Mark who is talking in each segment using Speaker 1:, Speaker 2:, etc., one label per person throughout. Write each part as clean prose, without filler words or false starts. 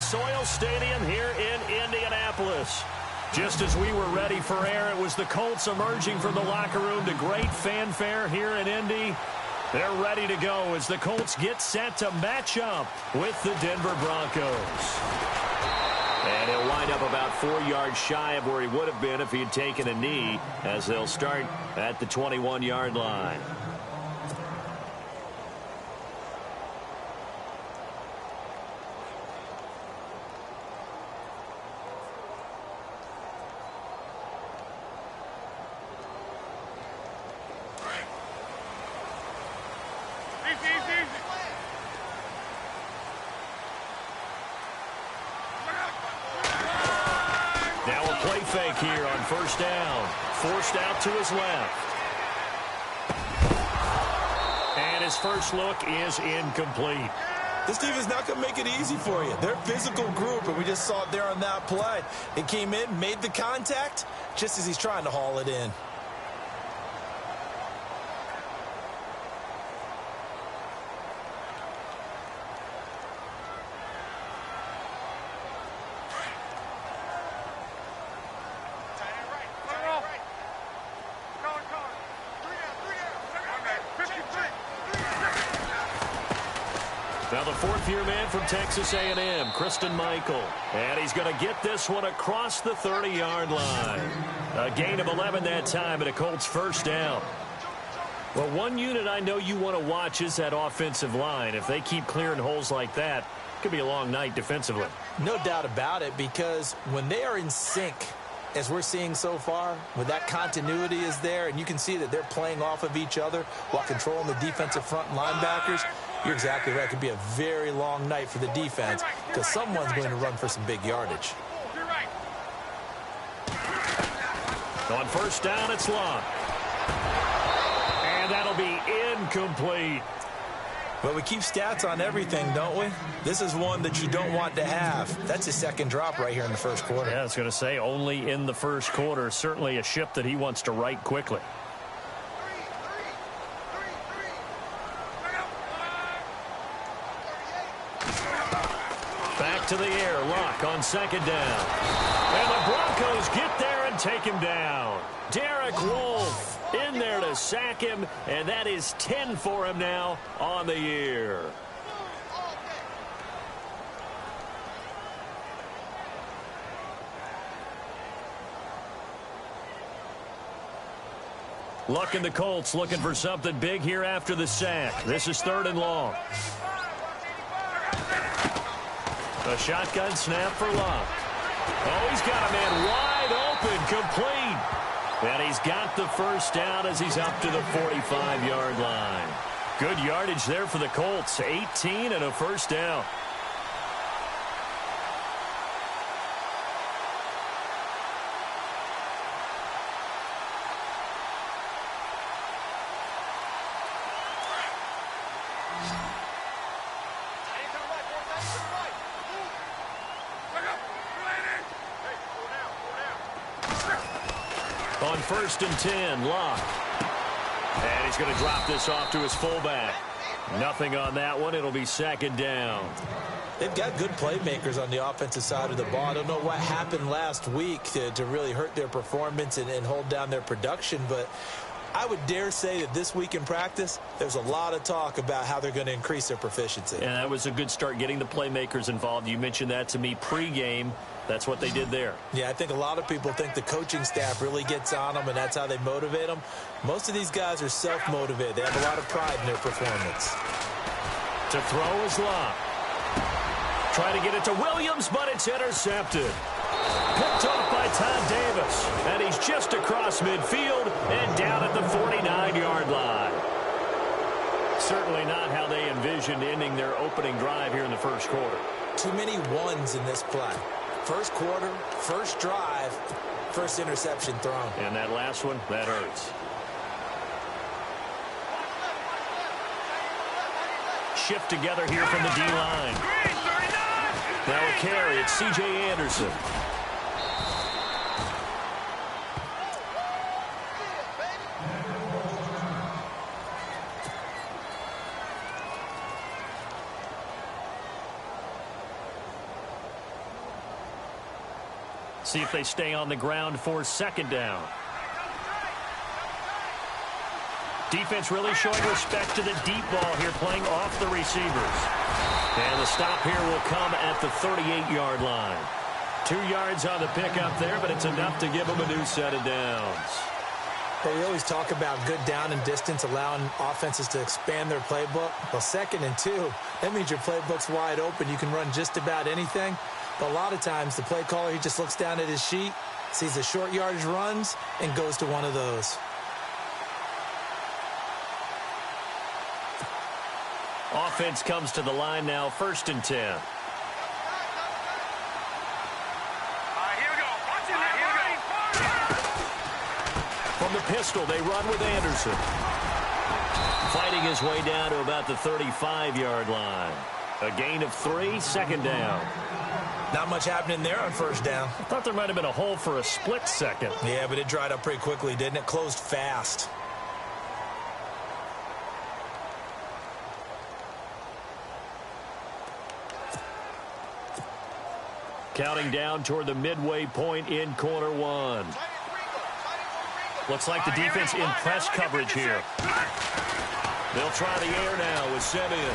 Speaker 1: Soil Stadium here in Indianapolis. Just as we were ready for air, it was the Colts emerging from the locker room to great fanfare here in Indy. They're ready to go as the Colts get set to match up with the Denver Broncos. And he'll wind up about 4 yards shy of where he would have been if he had taken a knee, as they'll start at the 21-yard line. Now a play fake here on first down. Forced out to his left. And his first look is incomplete.
Speaker 2: This team is not going to make it easy for you. They're a physical group, and we just saw it there on that play. It came in, made the contact, just as he's trying to haul it in.
Speaker 1: Now the fourth-year man from Texas A&M, Kristen Michael. And he's going to get this one across the 30-yard line. A gain of 11 that time and a Colts first down. Well, one unit I know you want to watch is that offensive line. If they keep clearing holes like that, it could be a long night defensively.
Speaker 2: No doubt about it, because when they are in sync, as we're seeing so far, when that continuity is there, and you can see that they're playing off of each other while controlling the defensive front linebackers, you're exactly right. It could be a very long night for the defense because someone's going to run for some big yardage.
Speaker 1: On first down, it's Locke. And that'll be incomplete.
Speaker 2: But we keep stats on everything, don't we? This is one that you don't want to have. That's his second drop right here in the first quarter.
Speaker 1: Yeah, I was going to say only in the first quarter. Certainly a ship that he wants to right quickly. Back to the air. Locke on second down. And the Broncos get there and take him down. Derek Wolfe in there to sack him, and that is 10 for him now on the year. Luck and the Colts looking for something big here after the sack. This is 3rd and long. A shotgun snap for Locke. Oh, he's got a man wide open, complete. And he's got the first down as he's up to the 45-yard line. Good yardage there for the Colts. 18 and a first down. On 1st and 10, Locke. And he's going to drop this off to his fullback. Nothing on that one. It'll be 2nd down.
Speaker 2: They've got good playmakers on the offensive side of the ball. I don't know what happened last week to really hurt their performance and hold down their production, but I would dare say that this week in practice, there's a lot of talk about how they're going to increase their proficiency.
Speaker 1: And that was a good start, getting the playmakers involved. You mentioned that to me pregame. That's what they did there.
Speaker 2: Yeah, I think a lot of people think the coaching staff really gets on them, and that's how they motivate them. Most of these guys are self-motivated. They have a lot of pride in their performance.
Speaker 1: To throw is Locke. Trying to get it to Williams, but it's intercepted. Picked off by Todd Davis. And he's just across midfield and down at the 49-yard line. Certainly not how they envisioned ending their opening drive here in the first quarter.
Speaker 2: Too many ones in this play. First quarter, first drive, first interception thrown.
Speaker 1: And that last one, that hurts. Shift together here from the D-line. Now a carry, it's C.J. Anderson. See if they stay on the ground for second down. Defense really showing respect to the deep ball here, playing off the receivers. And the stop here will come at the 38-yard line. 2 yards on the pickup there, but it's enough to give them a new set of downs.
Speaker 2: Well, we always talk about good down and distance, allowing offenses to expand their playbook. Well, 2nd and 2, that means your playbook's wide open. You can run just about anything. But a lot of times, the play caller, he just looks down at his sheet, sees the short yardage runs, and goes to one of those.
Speaker 1: Offense comes to the line now, 1st and 10. From the pistol, they run with Anderson. Fighting his way down to about the 35-yard line. A gain of 3, 2nd down.
Speaker 2: Not much happening there on 1st down.
Speaker 1: I thought there might have been a hole for a split second.
Speaker 2: Yeah, but it dried up pretty quickly, didn't it? Closed fast.
Speaker 1: Counting down toward the midway point in quarter 1. Looks like the defense in press coverage here. They'll try the air now with Simeon.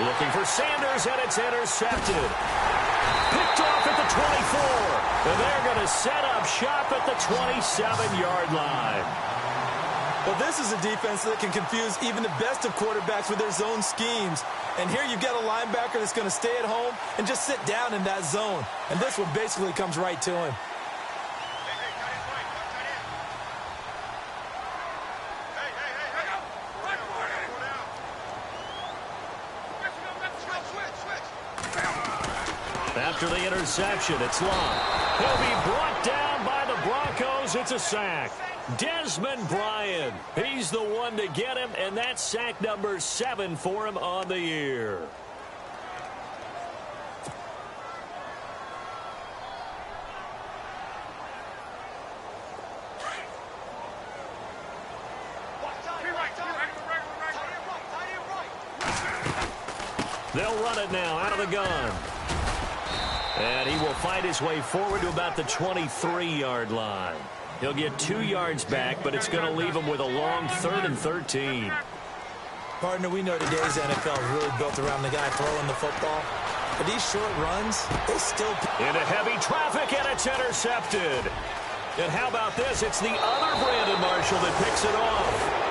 Speaker 1: Looking for Sanders, and it's intercepted. Picked off at the 24. And they're going to set up shop at the 27-yard line.
Speaker 2: Well, this is a defense that can confuse even the best of quarterbacks with their zone schemes. And here you've got a linebacker that's going to stay at home and just sit down in that zone. And this one basically comes right to him.
Speaker 1: After the interception, it's Long. He'll be brought down by the Broncos. It's a sack. Desmond Bryant, he's the one to get him, and that's sack number 7 for him on the year. They'll run it now out of the gun. And he will fight his way forward to about the 23-yard line. He'll get 2 yards back, but it's going to leave him with a long 3rd and 13.
Speaker 2: Partner, we know today's NFL is really built around the guy throwing the football. But these short runs, they still...
Speaker 1: Into heavy traffic, and it's intercepted. And how about this? It's the other Brandon Marshall that picks it off.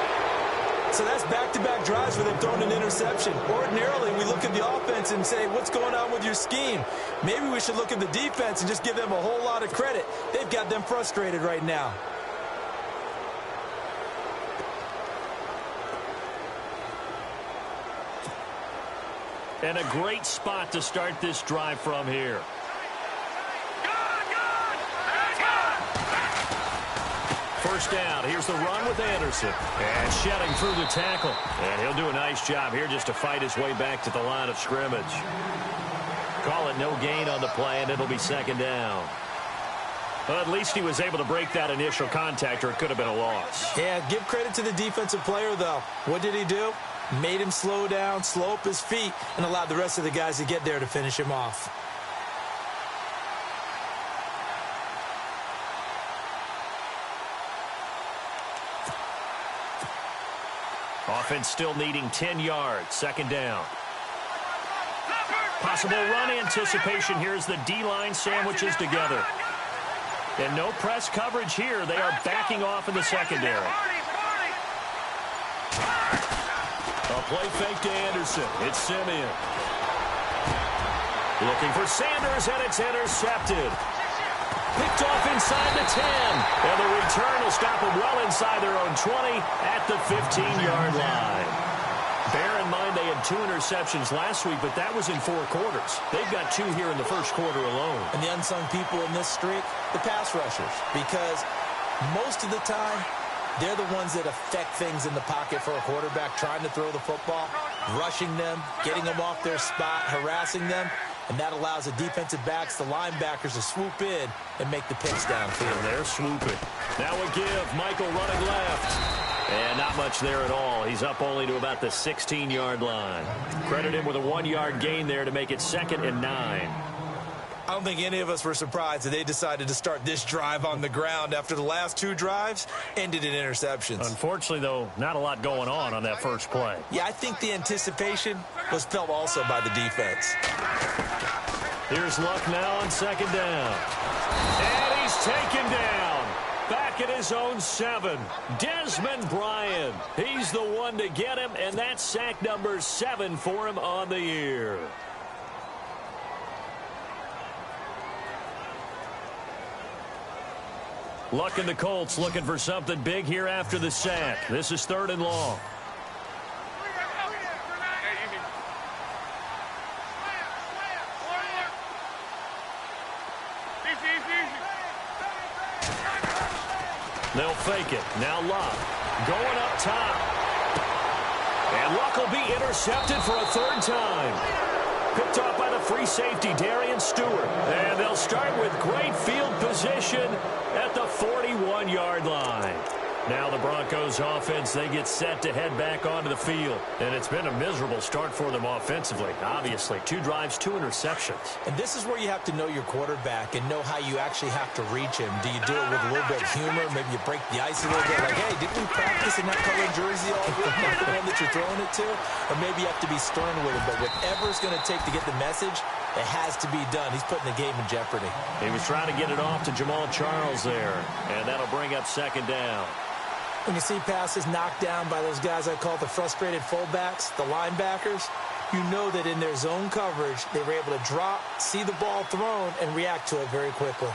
Speaker 2: So that's back-to-back drives where they've thrown an interception. Ordinarily, we look at the offense and say, what's going on with your scheme? Maybe we should look at the defense and just give them a whole lot of credit. They've got them frustrated right now.
Speaker 1: And a great spot to start this drive from here. First down. Here's the run with Anderson. And shedding through the tackle. And he'll do a nice job here just to fight his way back to the line of scrimmage. Call it no gain on the play, and it'll be 2nd down. Well, at least he was able to break that initial contact, or it could have been a loss.
Speaker 2: Yeah, give credit to the defensive player, though. What did he do? Made him slow down, slow up his feet, and allowed the rest of the guys to get there to finish him off.
Speaker 1: Offense still needing 10 yards. 2nd down. Possible run anticipation here as the D-line sandwiches together. And no press coverage here. They are backing off in the secondary. A play fake to Anderson. It's Simeon. Looking for Sanders, and it's intercepted. Picked off inside the 10. And the return will stop them well inside their own 20 at the 15-yard line. Bear in mind they had 2 interceptions last week, but that was in 4 quarters. They've got 2 here in the first quarter alone.
Speaker 2: And the unsung people in this streak, the pass rushers. Because most of the time, they're the ones that affect things in the pocket for a quarterback trying to throw the football, rushing them, getting them off their spot, harassing them. And that allows the defensive backs, the linebackers, to swoop in and make the picks downfield.
Speaker 1: And they're swooping. Now a give. Michael running left. And not much there at all. He's up only to about the 16-yard line. Credit him with a 1-yard gain there to make it 2nd and 9.
Speaker 2: I don't think any of us were surprised that they decided to start this drive on the ground after the last 2 drives ended in interceptions.
Speaker 1: Unfortunately, though, not a lot going on that first play.
Speaker 2: Yeah, I think the anticipation was felt also by the defense.
Speaker 1: Here's Luck now on second down. And he's taken down. Back at his own 7. Desmond Bryant. He's the one to get him, and that's sack number 7 for him on the year. Luck and the Colts looking for something big here after the sack. This is 3rd and long. They'll fake it. Now Luck going up top. And Luck will be intercepted for a 3rd time. Picked off by the free safety, Darian Stewart. And they'll start with great field position at the 41-yard line. Now the Broncos offense, they get set to head back onto the field. And it's been a miserable start for them offensively. Obviously, 2 drives, 2 interceptions.
Speaker 2: And this is where you have to know your quarterback and know how you actually have to reach him. Do you do it with a little bit of humor? Maybe you break the ice a little bit. Like, hey, didn't we practice in that colored jersey all week? Not the one that you're throwing it to? Or maybe you have to be stern with him. But whatever it's going to take to get the message, it has to be done. He's putting the game in jeopardy.
Speaker 1: He was trying to get it off to Jamal Charles there. And that'll bring up 2nd down.
Speaker 2: When you see passes knocked down by those guys I call the frustrated fullbacks, the linebackers, you know that in their zone coverage, they were able to drop, see the ball thrown, and react to it very quickly.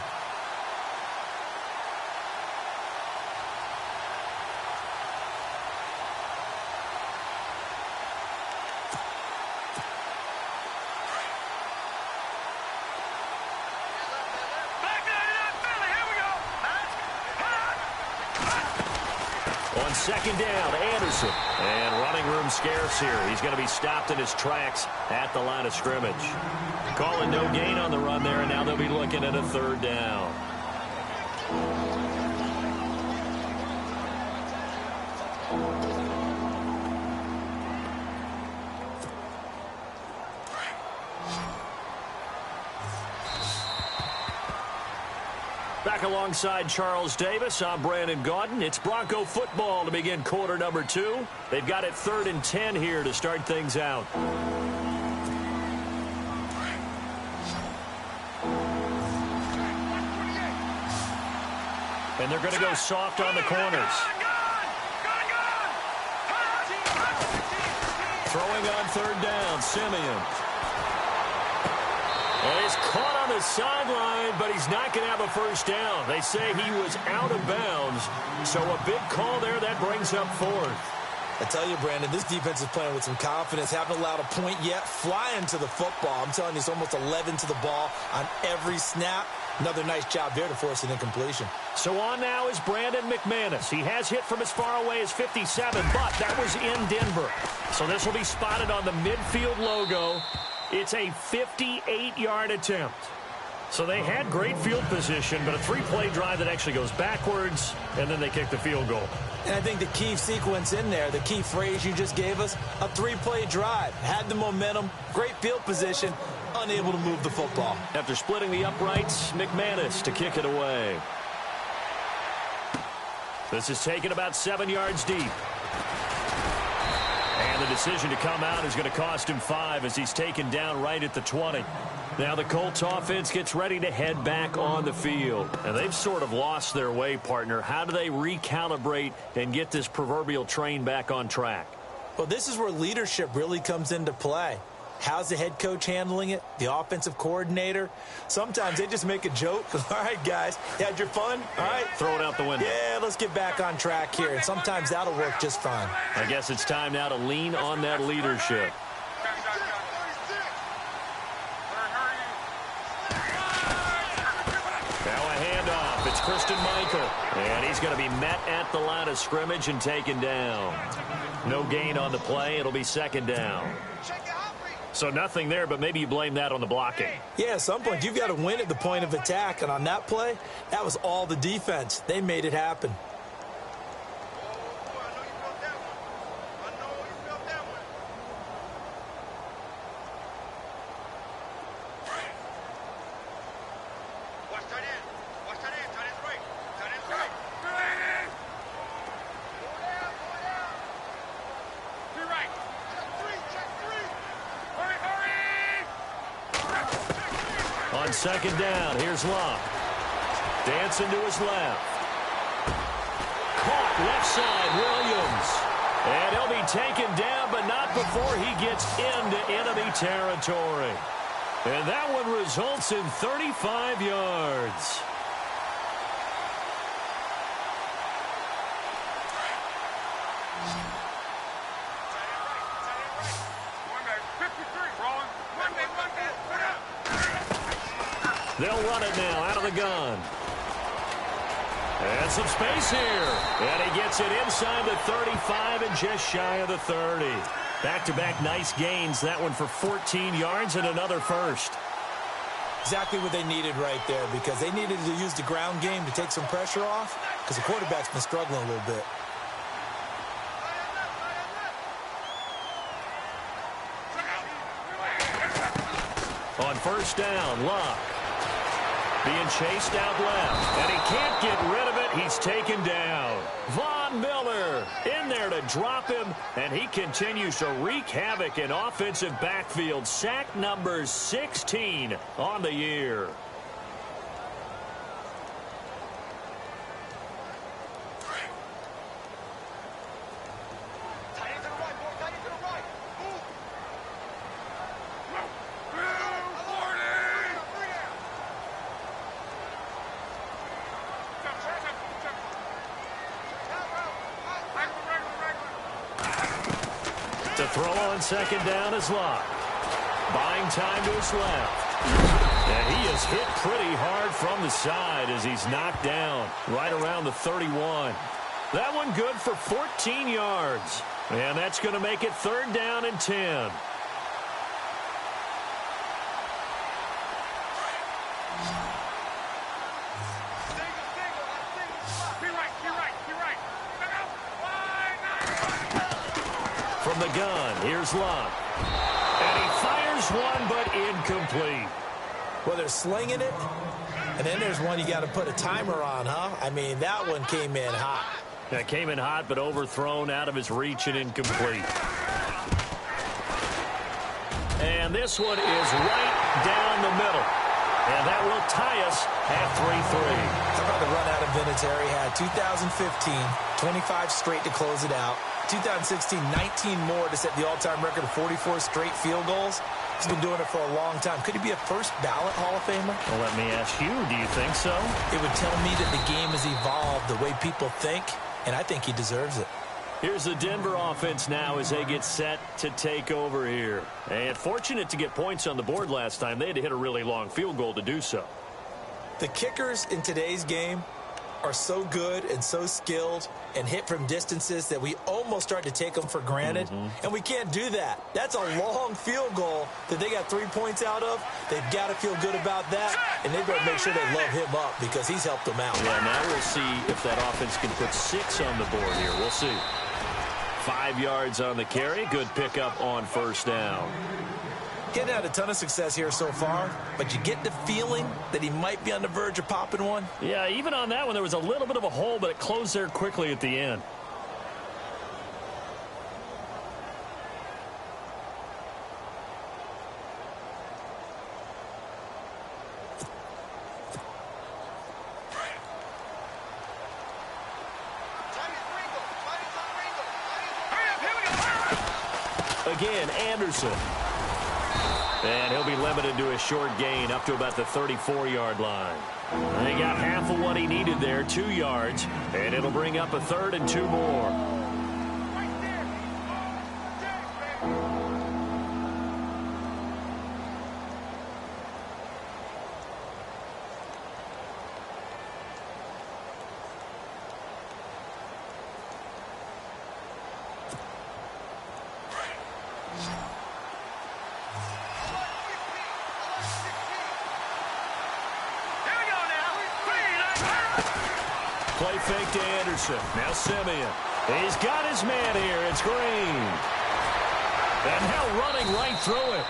Speaker 1: On 2nd down, Anderson. And running room scarce here. He's going to be stopped in his tracks at the line of scrimmage. Calling no gain on the run there, and now they'll be looking at a 3rd down. Back alongside Charles Davis, I'm Brandon Gaudin. It's Bronco football to begin quarter number 2. They've got it 3rd and 10 here to start things out. And they're going to go soft on the corners. Throwing on 3rd down, Simeon. And he's caught on the sideline, but he's not going to have a 1st down. They say he was out of bounds. So a big call there that brings up 4th.
Speaker 2: I tell you, Brandon, this defense is playing with some confidence. Haven't allowed a point yet. Flying to the football. I'm telling you, it's almost 11 to the ball on every snap. Another nice job there to force an incompletion.
Speaker 1: So on now is Brandon McManus. He has hit from as far away as 57, but that was in Denver. So this will be spotted on the midfield logo. It's a 58-yard attempt. So they had great field position, but a 3-play drive that actually goes backwards, and then they kick the field goal.
Speaker 2: And I think the key sequence in there, the key phrase you just gave us, a 3-play drive. Had the momentum, great field position, unable to move the football.
Speaker 1: After splitting the uprights, McManus to kick it away. This is taken about 7 yards deep. And the decision to come out is going to cost him 5 as he's taken down right at the 20. Now the Colts offense gets ready to head back on the field. And they've sort of lost their way, partner. How do they recalibrate and get this proverbial train back on track?
Speaker 2: Well, this is where leadership really comes into play. How's the head coach handling it? The offensive coordinator? Sometimes they just make a joke. All right, guys, you had your fun? All right.
Speaker 1: Throw it out the window.
Speaker 2: Yeah, let's get back on track here. And sometimes that'll work just fine.
Speaker 1: I guess it's time now to lean on that leadership. Now a handoff. It's Christian Michael. And he's going to be met at the line of scrimmage and taken down. No gain on the play. It'll be 2nd down. So nothing there, but maybe you blame that on the blocking.
Speaker 2: Yeah, at some point, you've got to win at the point of attack. And on that play, that was all the defense. They made it happen.
Speaker 1: On second down, here's Locke. Dancing to his left. Caught left side, Williams. And he'll be taken down, but not before he gets into enemy territory. And that one results in 35 yards. They'll run it now out of the gun. And some space here. And he gets it inside the 35 and just shy of the 30. Back-to-back nice gains. That one for 14 yards and another first.
Speaker 2: Exactly what they needed right there, because they needed to use the ground game to take some pressure off, because the quarterback's been struggling a little bit.
Speaker 1: On first down, Locke. Being chased out left, and he can't get rid of it. He's taken down. Von Miller in there to drop him, and he continues to wreak havoc in offensive backfield. Sack number 16 on the year. To throw on second down is Locke. Buying time to his left. And he is hit pretty hard from the side as he's knocked down right around the 31. That one good for 14 yards. And that's going to make it third down and 10. From the gun, here's Locke. And he fires one, but incomplete.
Speaker 2: Well, they're slinging it, and then there's one you got to put a timer on, huh? I mean, that one came in hot.
Speaker 1: That came in hot, but overthrown, out of his reach, and incomplete. And this one is right down the middle. And that will tie us at 3-3.
Speaker 2: How about the run out of Vinatieri? Had 2015, 25 straight to close it out. 2016, 19 more to set the all-time record of 44 straight field goals. He's been doing it for a long time. Could he be a first ballot Hall of Famer?
Speaker 1: Well, let me ask you, do you think so?
Speaker 2: It would tell me that the game has evolved the way people think, and I think he deserves it.
Speaker 1: Here's the Denver offense now as they get set to take over here. And fortunate to get points on the board last time. They had to hit a really long field goal to do so.
Speaker 2: The kickers in today's game are so good and so skilled and hit from distances that we almost start to take them for granted. And we can't do that. That's a long field goal that they got 3 points out of. They've got to feel good about that, and they better make sure they love him up because he's helped them out.
Speaker 1: Yeah, now we'll see if that offense can put 6 on the board here. We'll see. 5 yards on the carry. Good pickup on first down.
Speaker 2: Getting had a ton of success here so far, but you get the feeling that he might be on the verge of popping one.
Speaker 1: Yeah, even on that one, there was a little bit of a hole, but it closed there quickly at the end. Again, Anderson. And he'll be limited to a short gain up to about the 34-yard line. They got half of what he needed there, 2 yards, and it'll bring up a third and 2 more. Play fake to Anderson. Now Simeon. He's got his man here. It's Green. And now running right through it.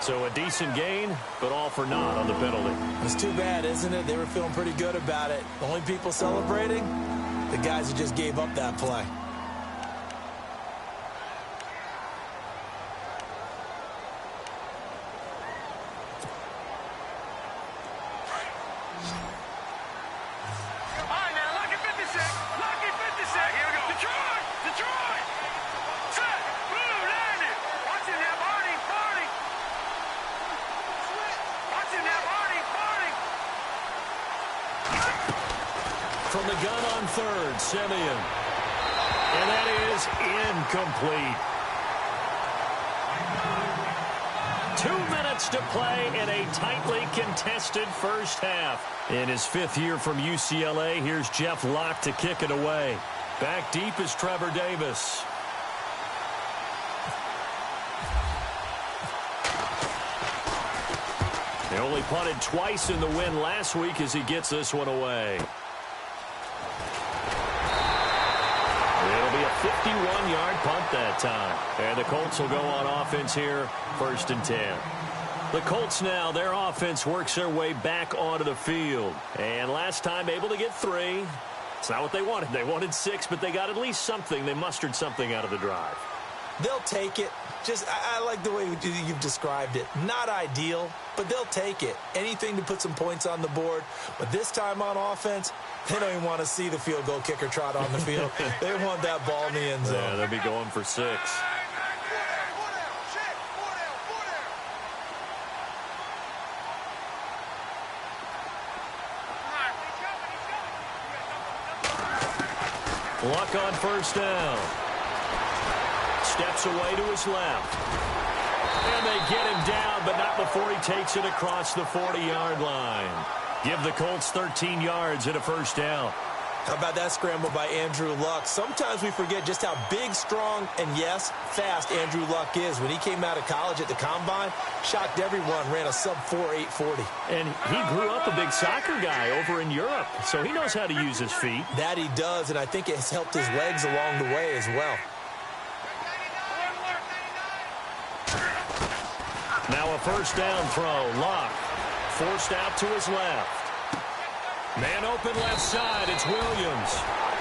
Speaker 1: So a decent gain, but all for naught on the penalty.
Speaker 2: It's too bad, isn't it? They were feeling pretty good about it. The only people celebrating, the guys who just gave up that play.
Speaker 1: from the gun on third. Simeon. And that is incomplete. 2 minutes to play in a tightly contested first half. In his 5th year from UCLA, here's Jeff Locke to kick it away. Back deep is Trevor Davis. He only punted twice in the win last week as he gets this one away. It'll be a 51-yard punt that time. And the Colts will go on offense here, 1st and 10. The Colts now, their offense works their way back onto the field. And last time able to get 3. It's not what they wanted. They wanted 6, but they got at least something. They mustered something out of the drive.
Speaker 2: They'll take it. I like the way you've described it. Not ideal, but they'll take it. Anything to put some points on the board. But this time on offense, they don't even want to see the field goal kicker trot on the field. They want that ball in the end zone.
Speaker 1: Yeah, they'll be going for 6. Luck on 1st down. Steps away to his left. And they get him down, but not before he takes it across the 40-yard line. Give the Colts 13 yards and a 1st down.
Speaker 2: How about that scramble by Andrew Luck? Sometimes we forget just how big, strong, and, yes, fast Andrew Luck is. When he came out of college at the Combine, shocked everyone, ran a sub-4 840.
Speaker 1: And he grew up a big soccer guy over in Europe, so he knows how to use his feet.
Speaker 2: That he does, and I think it has helped his legs along the way as well.
Speaker 1: Now a 1st down throw. Luck forced out to his left. Man open left side. It's Williams.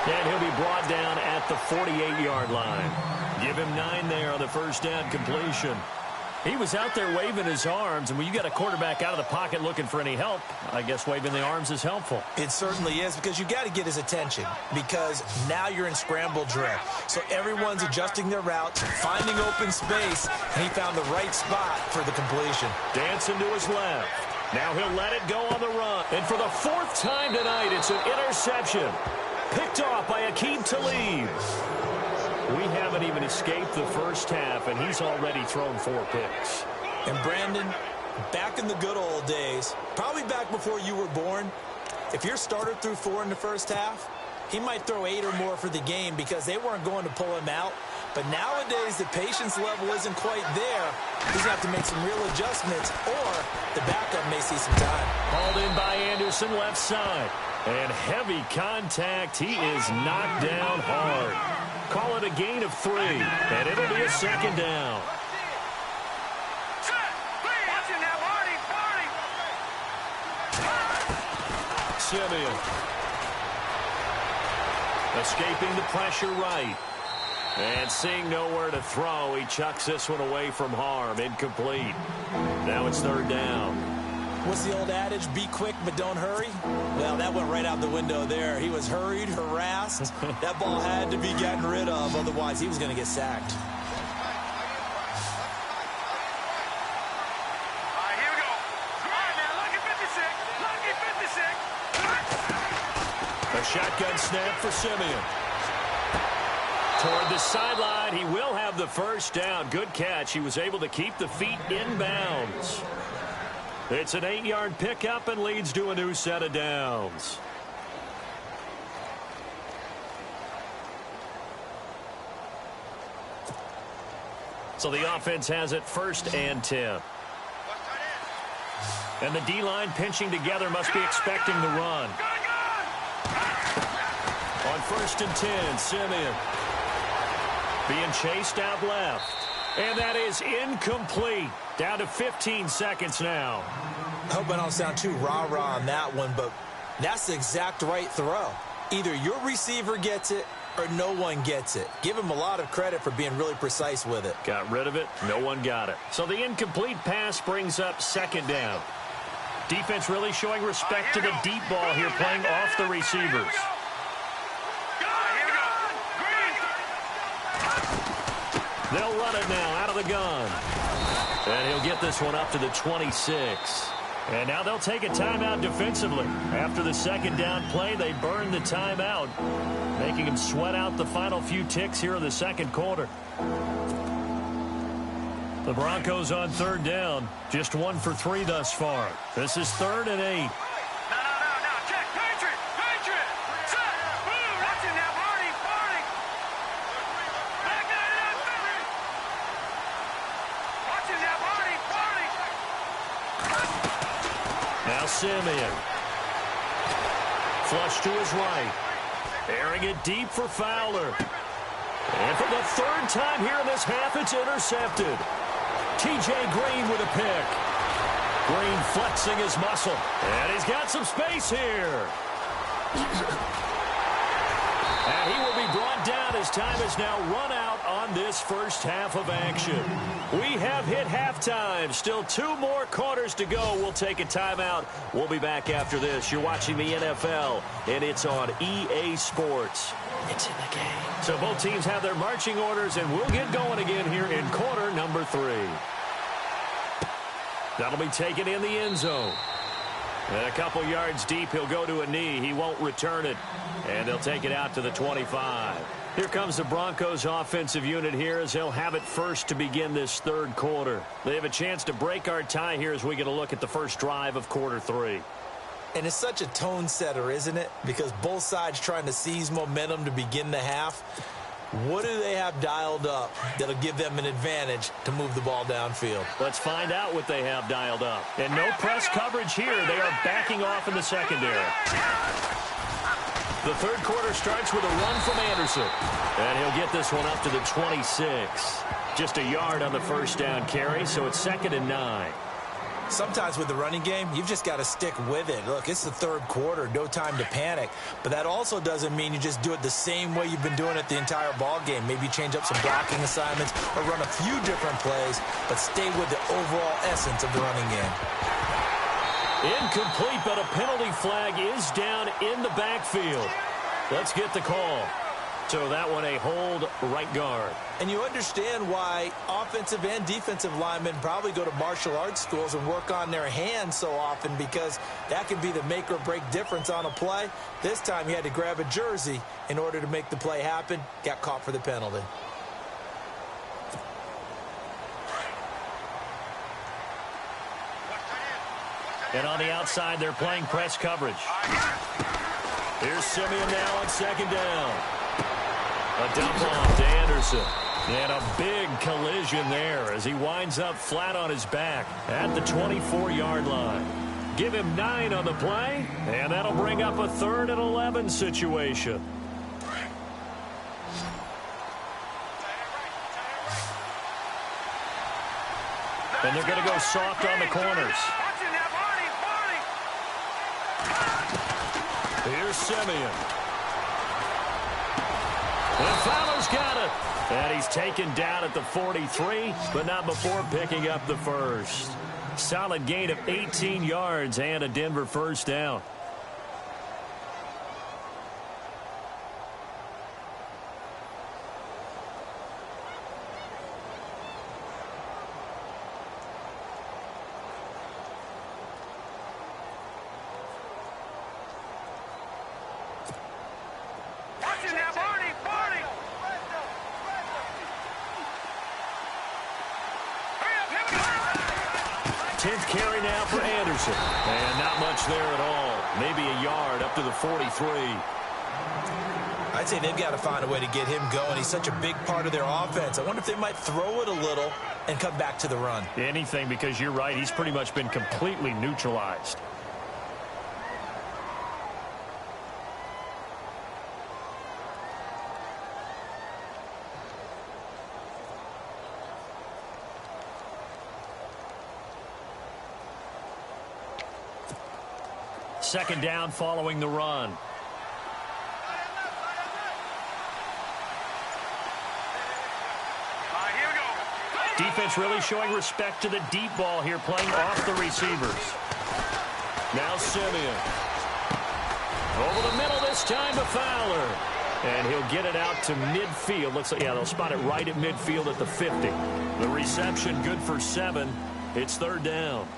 Speaker 1: And he'll be brought down at the 48-yard line. Give him 9 there on the 1st down completion. He was out there waving his arms, and when you got a quarterback out of the pocket looking for any help, I guess waving the arms is helpful.
Speaker 2: It certainly is, because you got to get his attention, because now you're in scramble drill. So everyone's adjusting their routes, finding open space, and he found the right spot for the completion.
Speaker 1: Dancing to his left. Now he'll let it go on the run. And for the 4th time tonight, it's an interception. Picked off by Aqib Talib. We haven't even escaped the first half, and he's already thrown 4 picks.
Speaker 2: And Brandon, back in the good old days, probably back before you were born, if your starter threw 4 in the first half, he might throw 8 or more for the game because they weren't going to pull him out. But nowadays, the patience level isn't quite there. He's going to have to make some real adjustments, or the backup may see some time.
Speaker 1: Hauled in by Anderson, left side. And heavy contact. He is knocked down hard. Call it a gain of 3, and it'll be a 2nd down. Simeon. Escaping the pressure right. And seeing nowhere to throw, he chucks this one away from harm. Incomplete. Now it's 3rd down.
Speaker 2: What's the old adage? Be quick, but don't hurry? Well, that went right out the window there. He was hurried, harassed. That ball had to be gotten rid of, otherwise he was going to get sacked.
Speaker 3: All right, here we go. Come on, man. Lucky 56. Lucky 56.
Speaker 1: A shotgun snap for Simeon. Toward the sideline, he will have the 1st down. Good catch. He was able to keep the feet in bounds. It's an 8-yard pickup and leads to a new set of downs. So the offense has it 1st and 10. And the D-line pinching together must be expecting the run. On 1st and 10, Simeon being chased out left. And that is incomplete. Down to 15 seconds now.
Speaker 2: I hope I don't sound too rah-rah on that one, but that's the exact right throw. Either your receiver gets it or no one gets it. Give him a lot of credit for being really precise with it.
Speaker 1: Got rid of it. No one got it. So the incomplete pass brings up 2nd down. Defense really showing respect to the deep ball here, playing off the receivers. They'll run it now out of the gun. And he'll get this one up to the 26. And now they'll take a timeout defensively. After the second down play, they burn the timeout, making them sweat out the final few ticks here in the second quarter. The Broncos on third down, just 1 for 3 thus far. This is 3rd and 8.
Speaker 3: No. Check. Patriot. Set. Boom. That's it now. Barney. Back it up. Watch it now. Barney.
Speaker 1: Now Simeon. Flush to his right. Airing it deep for Fowler. And for the 3rd time here in this half, it's intercepted. T.J. Green with a pick. Green flexing his muscle. And he's got some space here. And he will be brought down as time is now run out on this first half of action. We have hit halftime. Still 2 more quarters to go. We'll take a timeout. We'll be back after this. You're watching the NFL, and it's on EA Sports. It's in the game. So both teams have their marching orders, and we'll get going again here in quarter number 3. That'll be taken in the end zone. And a couple yards deep, he'll go to a knee. He won't return it. And they'll take it out to the 25. Here comes the Broncos offensive unit here as they'll have it first to begin this third quarter. They have a chance to break our tie here as we get a look at the first drive of quarter 3.
Speaker 2: And it's such a tone setter, isn't it? Because both sides trying to seize momentum to begin the half. What do they have dialed up that'll give them an advantage to move the ball downfield?
Speaker 1: Let's find out what they have dialed up. And no press coverage here. They are backing off in the secondary. The third quarter starts with a run from Anderson. And he'll get this one up to the 26. Just a yard on the first down carry, so it's 2nd and 9.
Speaker 2: Sometimes with the running game, you've just got to stick with it. Look, it's the third quarter, no time to panic. But that also doesn't mean you just do it the same way you've been doing it the entire ball game. Maybe change up some blocking assignments or run a few different plays, but stay with the overall essence of the running game.
Speaker 1: Incomplete, but a penalty flag is down in the backfield. Let's get the call. So that one a hold right guard.
Speaker 2: And you understand why offensive and defensive linemen probably go to martial arts schools and work on their hands so often, because that can be the make or break difference on a play. This time he had to grab a jersey in order to make the play happen. Got caught for the penalty.
Speaker 1: And on the outside, they're playing press coverage. Here's Simeon now on 2nd down. A dump off to Anderson. And a big collision there as he winds up flat on his back at the 24-yard line. Give him 9 on the play, and that'll bring up a 3rd and 11 situation. And they're going to go soft on the corners. Here's Simeon. And Fowler's got it. And he's taken down at the 43, but not before picking up the first. Solid gain of 18 yards and a Denver first down. Carry now for Anderson. And not much there at all. Maybe a yard up to the 43.
Speaker 2: I'd say they've got to find a way to get him going. He's such a big part of their offense. I wonder if they might throw it a little and come back to the run.
Speaker 1: Anything, because you're right. He's pretty much been completely neutralized. Second down following the run.
Speaker 3: Here we go.
Speaker 1: Defense really showing respect to the deep ball here, playing off the receivers. Now Simeon. Over the middle this time to Fowler. And he'll get it out to midfield. Looks like, yeah, they'll spot it right at midfield at the 50. The reception good for 7. It's 3rd down.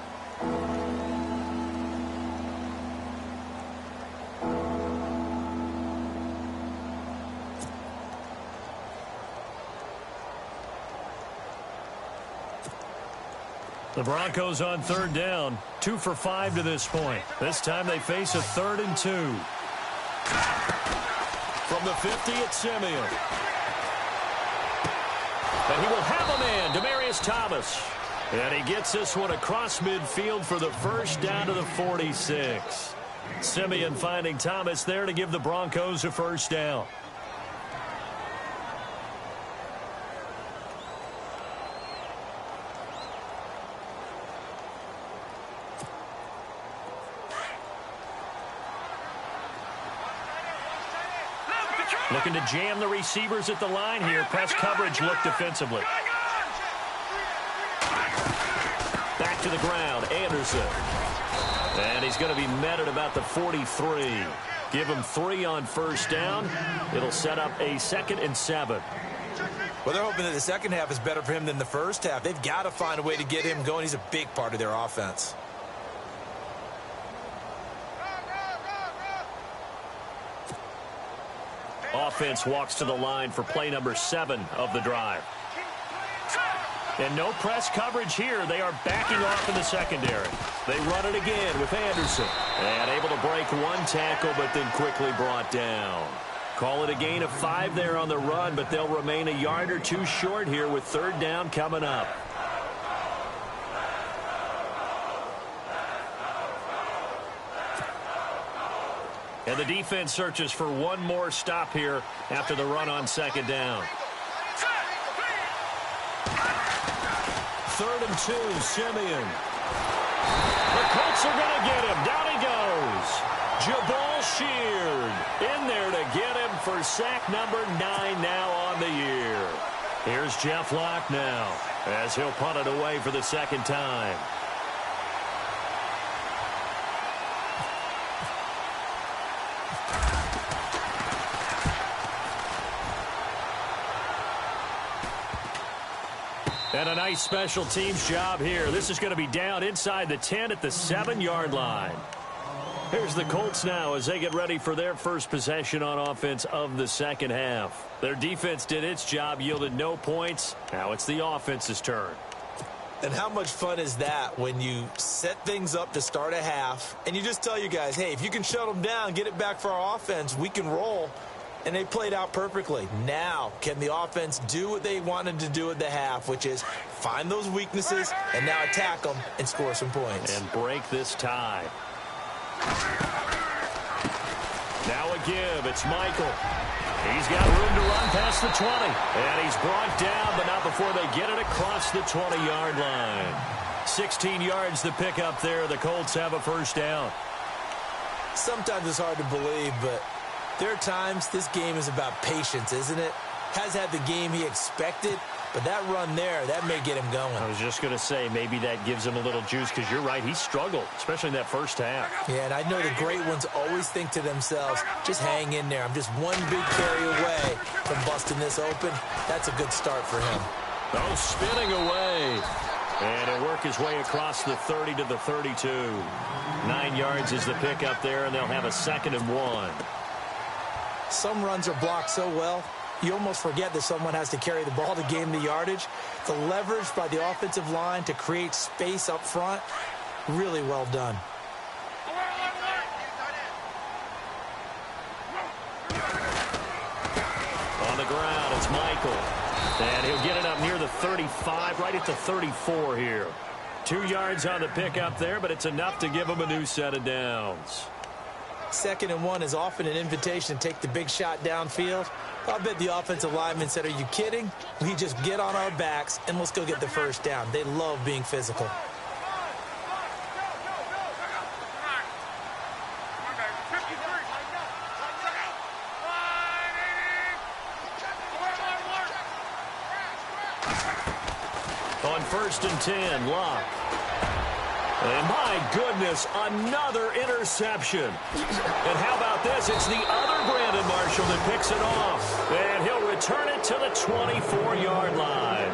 Speaker 1: The Broncos on third down, 2 for 5 to this point. This time they face a 3rd and 2. From the 50, it's Simeon. And he will have a man, Demaryius Thomas. And he gets this one across midfield for the first down to the 46. Simeon finding Thomas there to give the Broncos a first down. Looking to jam the receivers at the line here. Press coverage look defensively. Back to the ground, Anderson. And he's going to be met at about the 43. Give him 3 on first down. It'll set up a 2nd and 7.
Speaker 2: Well, they're hoping that the second half is better for him than the first half. They've got to find a way to get him going. He's a big part of their offense.
Speaker 1: Offense walks to the line for play number 7 of the drive. And no press coverage here. They are backing off in the secondary. They run it again with Anderson. And able to break 1 tackle, but then quickly brought down. Call it a gain of 5 there on the run, but they'll remain a yard or 2 short here with 3rd down coming up. And the defense searches for one more stop here after the run on 2nd down. 3rd and 2, Simeon. The Colts are going to get him. Down he goes. Jabal Sheard in there to get him for sack number 9 now on the year. Here's Jeff Locke now as he'll punt it away for the 2nd time. And a nice special teams job here. This is going to be down inside the 10 at the 7-yard line. Here's the Colts now as they get ready for their first possession on offense of the 2nd half. Their defense did its job, yielded no points. Now it's the offense's turn.
Speaker 2: And how much fun is that when you set things up to start a half and you just tell you guys, hey, if you can shut them down, get it back for our offense, we can roll. And they played out perfectly. Now, can the offense do what they wanted to do at the half, which is find those weaknesses and now attack them and score some points.
Speaker 1: And break this tie. Now a give. It's Michael. He's got room to run past the 20. And he's brought down, but not before they get it across the 20-yard line. 16 yards to pick up there. The Colts have a first down.
Speaker 2: Sometimes it's hard to believe, but there are times this game is about patience, isn't it? Has had the game he expected, but that run there, that may get him going.
Speaker 1: I was just going to say, maybe that gives him a little juice, because you're right, he struggled, especially in that first half.
Speaker 2: Yeah, and I know the great ones always think to themselves, just hang in there. I'm just one big carry away from busting this open. That's a good start for him.
Speaker 1: Oh, spinning away. And he'll work his way across the 30 to the 32. 9 yards is the pickup there, and they'll have a 2nd and 1.
Speaker 2: Some runs are blocked so well, you almost forget that someone has to carry the ball to gain the yardage. The leverage by the offensive line to create space up front, really well done.
Speaker 1: On the ground, it's Michael. And he'll get it up near the 35, right at the 34 here. 2 yards on the pickup there, but it's enough to give him a new set of downs.
Speaker 2: 2nd and 1 is often an invitation to take the big shot downfield. I bet the offensive lineman said, are you kidding? We just get on our backs and let's go get the first down. They love being physical.
Speaker 1: On 1st and 10, Locke. And my goodness, another interception. And how about this? It's the other Brandon Marshall that picks it off. And he'll return it to the 24-yard line.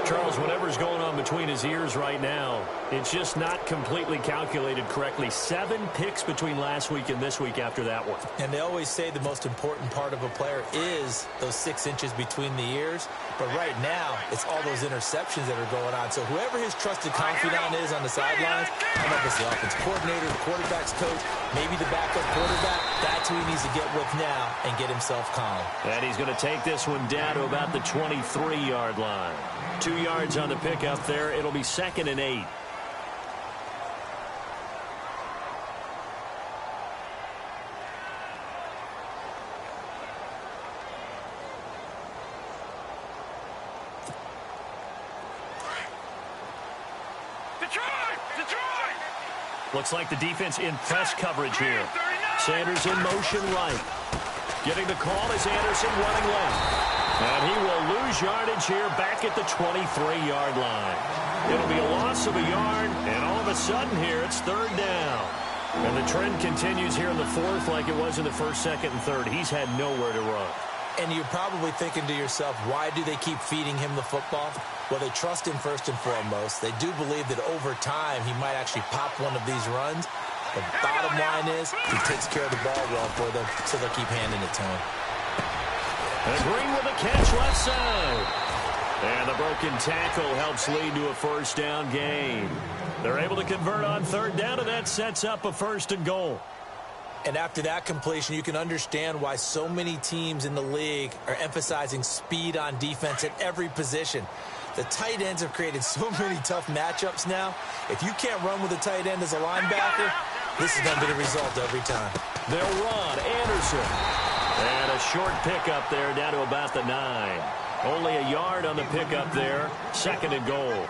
Speaker 1: Charles, whatever's going on between his ears right now, it's just not completely calculated correctly. 7 picks between last week and this week after that one.
Speaker 2: And they always say the most important part of a player is those 6 inches between the ears. But right now, it's all those interceptions that are going on. So whoever his trusted confidant is on the sidelines, I don't know if it's the offense coordinator, the quarterback's coach, maybe the backup quarterback, that's who he needs to get with now and get himself calm.
Speaker 1: And he's going to take this one down to about the 23-yard line. 2 yards on the pickup there. It'll be 2nd and 8.
Speaker 3: Detroit!
Speaker 1: Looks like the defense in press coverage here. Sanders in motion right. Getting the call is Anderson running left. And he will lose yardage here back at the 23-yard line. It'll be a loss of a yard, and all of a sudden here it's 3rd down. And the trend continues here in the 4th like it was in the 1st, 2nd, and 3rd. He's had nowhere to run.
Speaker 2: And you're probably thinking to yourself, why do they keep feeding him the football? Well, they trust him first and foremost. They do believe that over time he might actually pop one of these runs. The bottom line is he takes care of the ball well for them, so they'll keep handing it to him.
Speaker 1: And Green with a catch left side. And the broken tackle helps lead to a 1st down gain. They're able to convert on 3rd down, and that sets up a 1st and goal.
Speaker 2: And after that completion, you can understand why so many teams in the league are emphasizing speed on defense at every position. The tight ends have created so many tough matchups now. If you can't run with a tight end as a linebacker, this is going to be the result every time.
Speaker 1: They'll run. Anderson. And a short pickup there down to about the 9. Only a yard on the pickup there. 2nd and goal.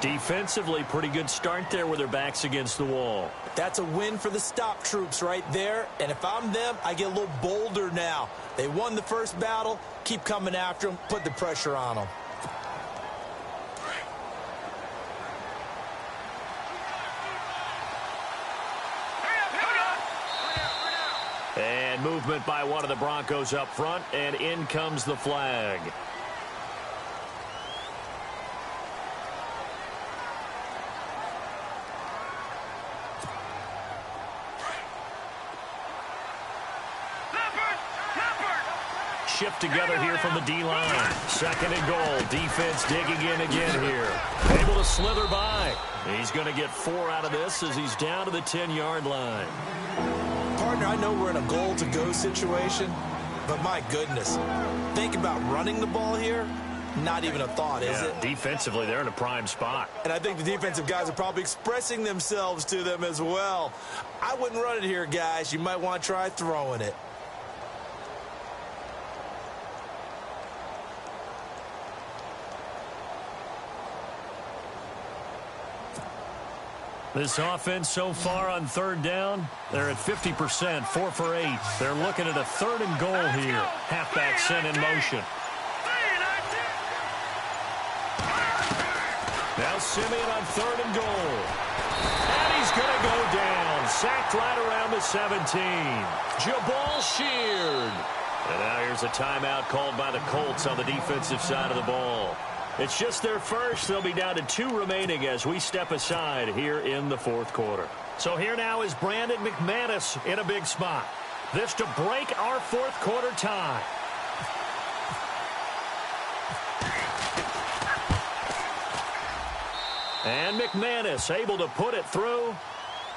Speaker 1: Defensively, pretty good start there with their backs against the wall.
Speaker 2: That's a win for the stop troops right there. And if I'm them, I get a little bolder now. They won the first battle. Keep coming after them. Put the pressure on them.
Speaker 1: And movement by one of the Broncos up front, and in comes the flag. Shift together here from the D-line. 2nd and goal. Defense digging in again here. Able to slither by. He's going to get 4 out of this as he's down to the 10-yard line.
Speaker 2: Partner, I know we're in a goal-to-go situation, but my goodness, think about running the ball here. Not even a thought, is it?
Speaker 1: Defensively, they're in a prime spot.
Speaker 2: And I think the defensive guys are probably expressing themselves to them as well. I wouldn't run it here, guys. You might want to try throwing it.
Speaker 1: This offense so far on 3rd down, they're at 50%, 4 for 8. They're looking at a 3rd and goal here. Halfback sent in motion. Now Simeon on 3rd and goal. And he's going to go down. Sacked right around the 17. Jabal Sheard. And now here's a timeout called by the Colts on the defensive side of the ball. It's just their first. They'll be down to 2 remaining as we step aside here in the 4th quarter. So here now is Brandon McManus in a big spot. This to break our 4th quarter tie. And McManus able to put it through.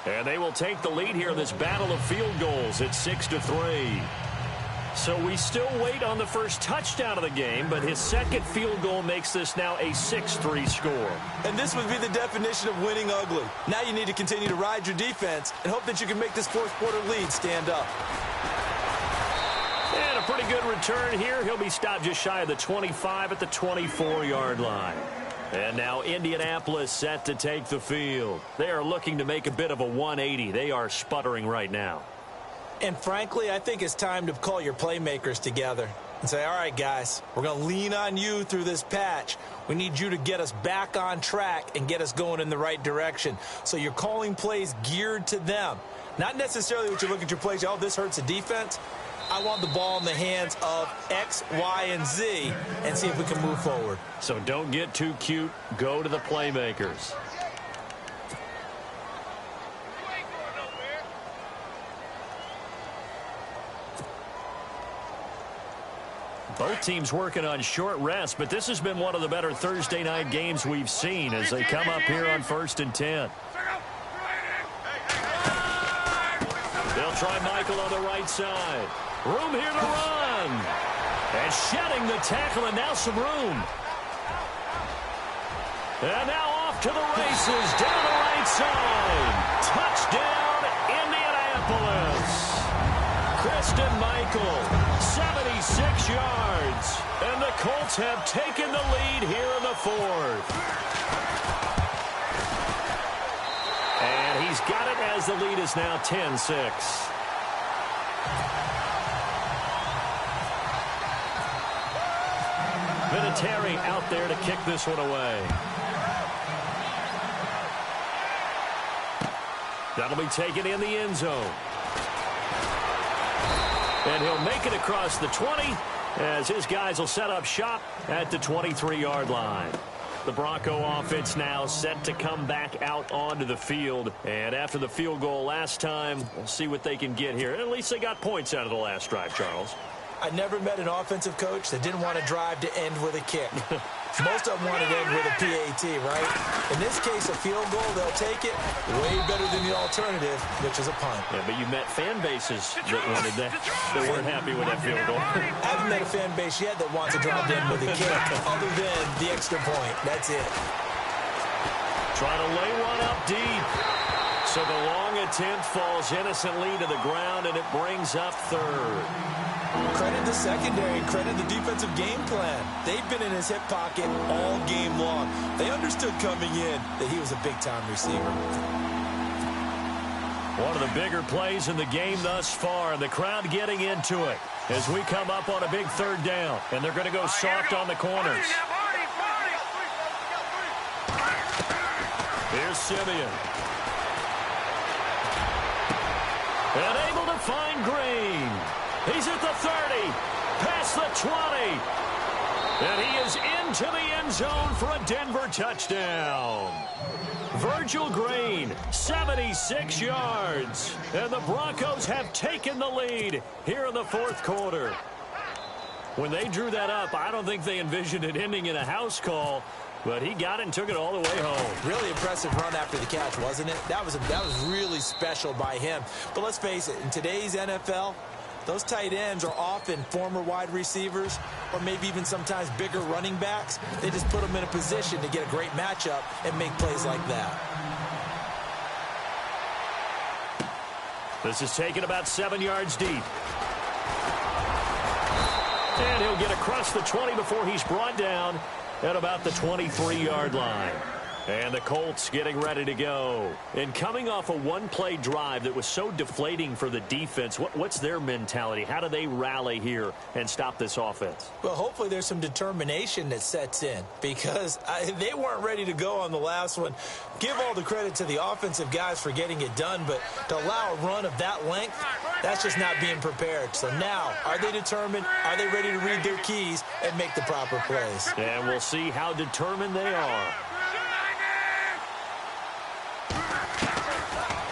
Speaker 1: And they will take the lead here in this battle of field goals at 6-3. So we still wait on the first touchdown of the game, but his 2nd field goal makes this now a 6-3 score.
Speaker 2: And this would be the definition of winning ugly. Now you need to continue to ride your defense and hope that you can make this 4th quarter lead stand up.
Speaker 1: And a pretty good return here. He'll be stopped just shy of the 25 at the 24-yard line. And now Indianapolis set to take the field. They are looking to make a bit of a 180. They are sputtering right now.
Speaker 2: And frankly, I think it's time to call your playmakers together and say, all right, guys, we're going to lean on you through this patch. We need you to get us back on track and get us going in the right direction. So you're calling plays geared to them. Not necessarily what you look at your plays, oh, this hurts the defense. I want the ball in the hands of X, Y, and Z and see if we can move forward.
Speaker 1: So don't get too cute. Go to the playmakers. Both teams working on short rest, but this has been one of the better Thursday night games we've seen as they come up here on 1st and 10. They'll try Michael on the right side. Room here to run. And shedding the tackle, and now some room. And now off to the races, down the right side. Touchdown, Indianapolis. Christian Michael, 76 yards. And the Colts have taken the lead here in the 4th. And he's got it as the lead is now 10-6. Vinatieri out there to kick this one away. That'll be taken in the end zone. And he'll make it across the 20 as his guys will set up shop at the 23-yard line. The Bronco offense now set to come back out onto the field. And after the field goal last time, we'll see what they can get here. At least they got points out of the last drive, Charles.
Speaker 2: I never met an offensive coach that didn't want to drive to end with a kick. Most of them want to end with a PAT, right? In this case, a field goal, they'll take it way better than the alternative, which is a punt.
Speaker 1: Yeah, but you met fan bases that wanted that, that weren't happy with that field goal.
Speaker 2: I haven't met a fan base yet that wants to drive to end with a kick other than the extra point. That's it.
Speaker 1: Trying to lay one up deep. So the long attempt falls innocently to the ground, and it brings up 3rd.
Speaker 2: Credit the secondary, credit the defensive game plan. They've been in his hip pocket all game long. They understood coming in that he was a big-time receiver.
Speaker 1: One of the bigger plays in the game thus far, and the crowd getting into it as we come up on a big 3rd down, and they're going to go soft on the corners. Here's Simeon. And able to find Green. He's at the 30, past the 20, and he is into the end zone for a Denver touchdown. Virgil Green, 76 yards, and the Broncos have taken the lead here in the 4th quarter. When they drew that up, I don't think they envisioned it ending in a house call, but he got it and took it all the way home.
Speaker 2: Really impressive run after the catch, wasn't it? That was really special by him. But let's face it, in today's NFL, those tight ends are often former wide receivers or maybe even sometimes bigger running backs. They just put them in a position to get a great matchup and make plays like that.
Speaker 1: This is taken about 7 yards deep. And he'll get across the 20 before he's brought down at about the 23-yard line. And the Colts getting ready to go. And coming off a one-play drive that was so deflating for the defense, what's their mentality? How do they rally here and stop this offense?
Speaker 2: Well, hopefully there's some determination that sets in because they weren't ready to go on the last one. Give all the credit to the offensive guys for getting it done, but to allow a run of that length, that's just not being prepared. So now, are they determined? Are they ready to read their keys and make the proper plays?
Speaker 1: And we'll see how determined they are.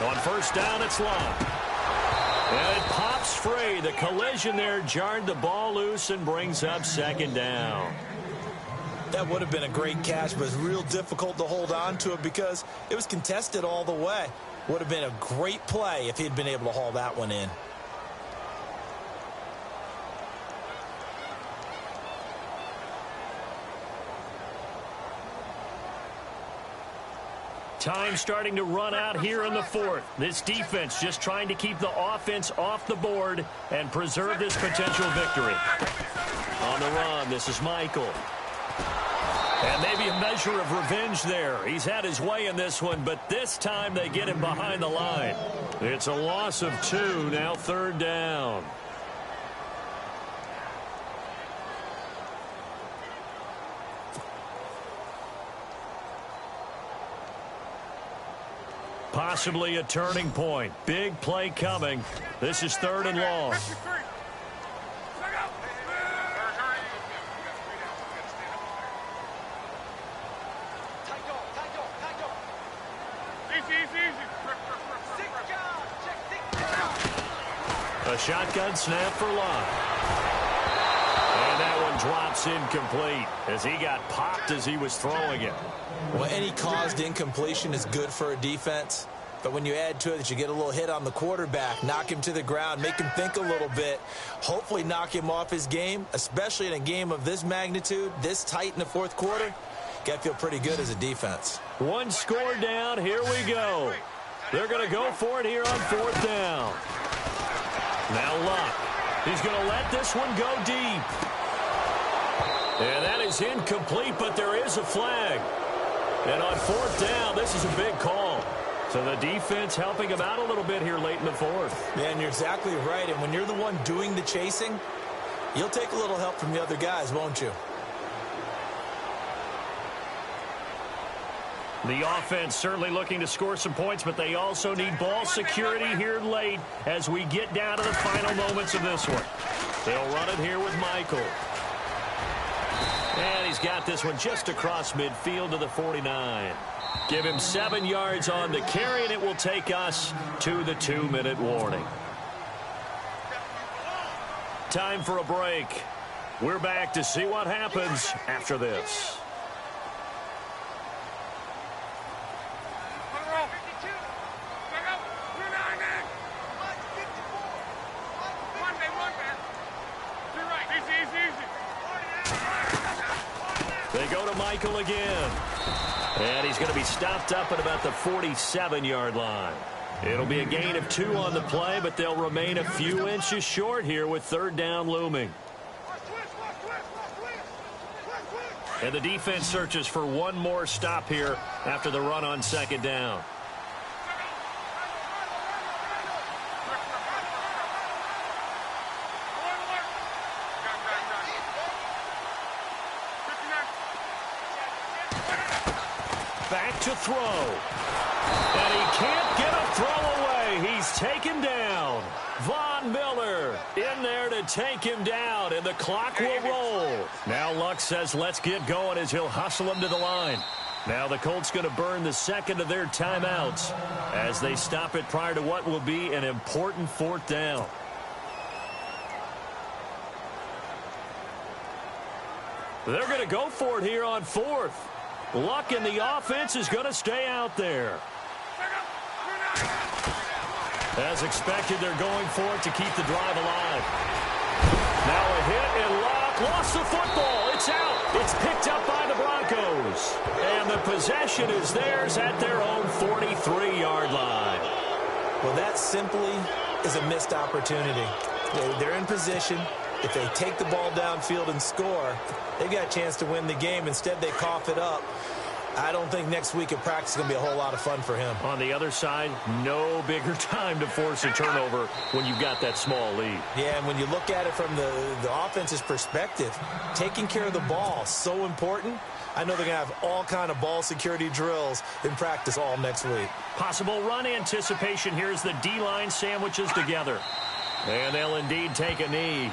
Speaker 1: On 1st down, it's Love. And it pops free. The collision there jarred the ball loose and brings up 2nd down.
Speaker 2: That would have been a great catch, but it's real difficult to hold on to it because it was contested all the way. Would have been a great play if he'd been able to haul that one in.
Speaker 1: Time starting to run out here in the 4th. This defense just trying to keep the offense off the board and preserve this potential victory. On the run, this is Michael. And maybe a measure of revenge there. He's had his way in this one, but this time they get him behind the line. It's a loss of 2, now 3rd down. Possibly a turning point. Big play coming. This is 3rd and long. A shotgun snap for Luck. And that one drops incomplete as he got popped as he was throwing it.
Speaker 2: Well, any caused incompletion is good for a defense. But when you add to it that you get a little hit on the quarterback, knock him to the ground, make him think a little bit, hopefully knock him off his game, especially in a game of this magnitude, this tight in the fourth quarter, got to feel pretty good as a defense.
Speaker 1: One score down. Here we go. They're going to go for it here on fourth down. Now Luck. He's going to let this one go deep. And that is incomplete, but there is a flag. And on fourth down, this is a big call. So the defense helping him out a little bit here late in the fourth.
Speaker 2: Man, you're exactly right. And when you're the one doing the chasing, you'll take a little help from the other guys, won't you?
Speaker 1: The offense certainly looking to score some points, but they also need ball security here late as we get down to the final moments of this one. They'll run it here with Michael. And he's got this one just across midfield to the 49. Give him 7 yards on the carry, and it will take us to the 2-minute warning. Time for a break. We're back to see what happens after this. They go to Michael again. And he's going to be stopped up at about the 47-yard line. It'll be a gain of 2 on the play, but they'll remain a few inches short here with third down looming. And the defense searches for one more stop here after the run on second down. Back to throw. And he can't get a throw away. He's taken down. Von Miller in there to take him down, and the clock will roll. Now Luck says let's get going as he'll hustle him to the line. Now the Colts going to burn the second of their timeouts as they stop it prior to what will be an important fourth down. They're going to go for it here on fourth. Luck in the offense is going to stay out there. As expected, they're going for it to keep the drive alive. Now a hit, and Luck lost the football. It's out. It's picked up by the Broncos. And the possession is theirs at their own 43-yard line.
Speaker 2: Well, that simply is a missed opportunity. They're in position. If they take the ball downfield and score, they've got a chance to win the game. Instead, they cough it up. I don't think next week at practice is going to be a whole lot of fun for him.
Speaker 1: On the other side, no bigger time to force a turnover when you've got that small lead.
Speaker 2: Yeah, and when you look at it from the offense's perspective, taking care of the ball, so important. I know they're going to have all kind of ball security drills in practice all next week.
Speaker 1: Possible run anticipation here as the D-line sandwiches together. And they'll indeed take a knee.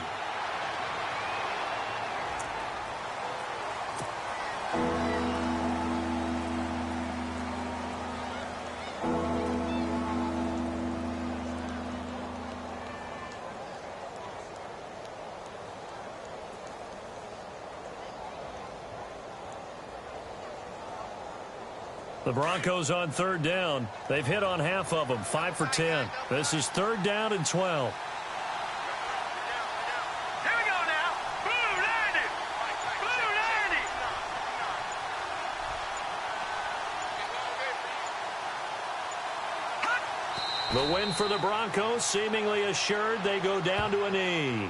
Speaker 1: The Broncos on third down. They've hit on half of them, 5 for 10. This is third down and 12.
Speaker 3: Here we go now. Blue 90. Blue 90.
Speaker 1: The win for the Broncos seemingly assured. They go down to a knee.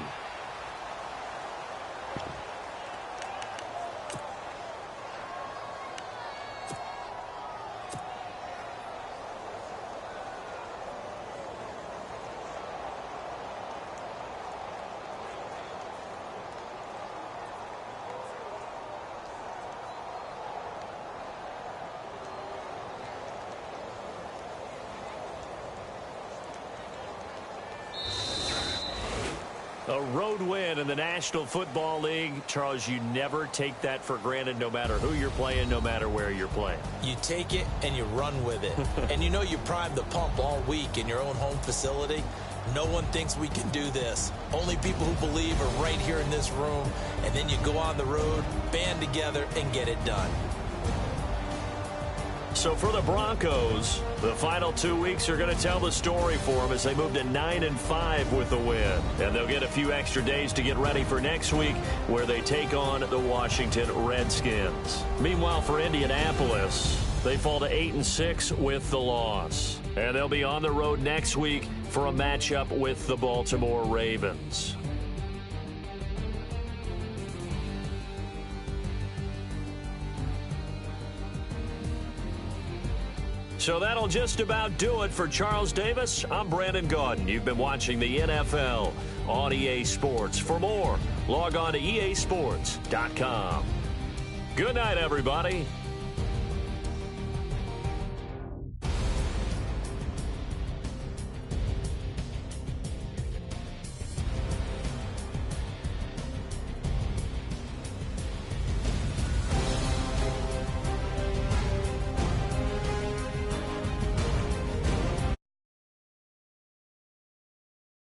Speaker 1: A road win in the National Football League. Charles, you never take that for granted no matter who you're playing, no matter where you're playing.
Speaker 2: You take it and you run with it. And you know you primed the pump all week in your own home facility. No one thinks we can do this. Only people who believe are right here in this room. And then you go on the road, band together, and get it done.
Speaker 1: So for the Broncos, the final 2 weeks are going to tell the story for them as they move to 9-5 with a win. And they'll get a few extra days to get ready for next week where they take on the Washington Redskins. Meanwhile, for Indianapolis, they fall to 8-6 with the loss. And they'll be on the road next week for a matchup with the Baltimore Ravens. So that'll just about do it for Charles Davis. I'm Brandon Gaudin. You've been watching the NFL on EA Sports. For more, log on to easports.com. Good night, everybody.